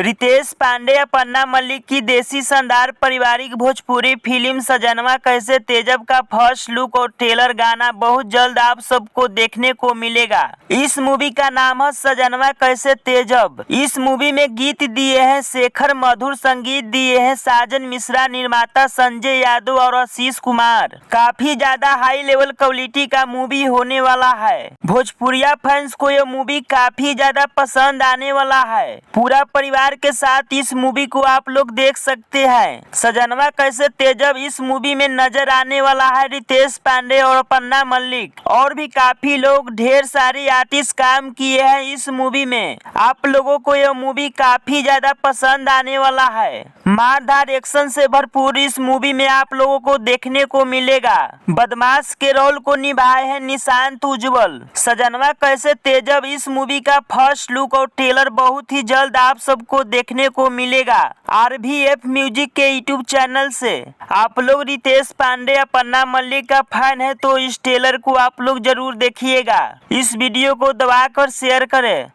रितेश पांडे या पन्ना मल्लिक की देसी शानदार पारिवारिक भोजपुरी फिल्म सजनवा कैसे तेजब का फर्स्ट लुक और ट्रेलर गाना बहुत जल्द आप सबको देखने को मिलेगा। इस मूवी का नाम है सजनवा कैसे तेजब। इस मूवी में गीत दिए हैं शेखर मधुर, संगीत दिए हैं साजन मिश्रा, निर्माता संजय यादव और आशीष कुमार। काफी ज्यादा हाई लेवल क्वालिटी का मूवी होने वाला है। भोजपुरिया फैंस को यह मूवी काफी ज्यादा पसंद आने वाला है। पूरा परिवार के साथ इस मूवी को आप लोग देख सकते हैं। सजनवा कैसे तेजब इस मूवी में नजर आने वाला है रितेश पांडे और पन्ना मल्लिक, और भी काफी लोग, ढेर सारे आर्टिस्ट काम किए हैं इस मूवी में। आप लोगों को यह मूवी काफी ज्यादा पसंद आने वाला है। मारधार एक्शन से भरपूर इस मूवी में आप लोगों को देखने को मिलेगा। बदमाश के रोल को निभाए हैं निशांत उज्जवल। सजनवा कैसे तेजब इस मूवी का फर्स्ट लुक और ट्रेलर बहुत ही जल्द आप सबको देखने को मिलेगा RVF म्यूजिक के यूट्यूब चैनल से। आप लोग रितेश पांडे या पन्ना मल्लिक का फैन है तो इस ट्रेलर को आप लोग जरूर देखिएगा। इस वीडियो को दबाकर शेयर करें।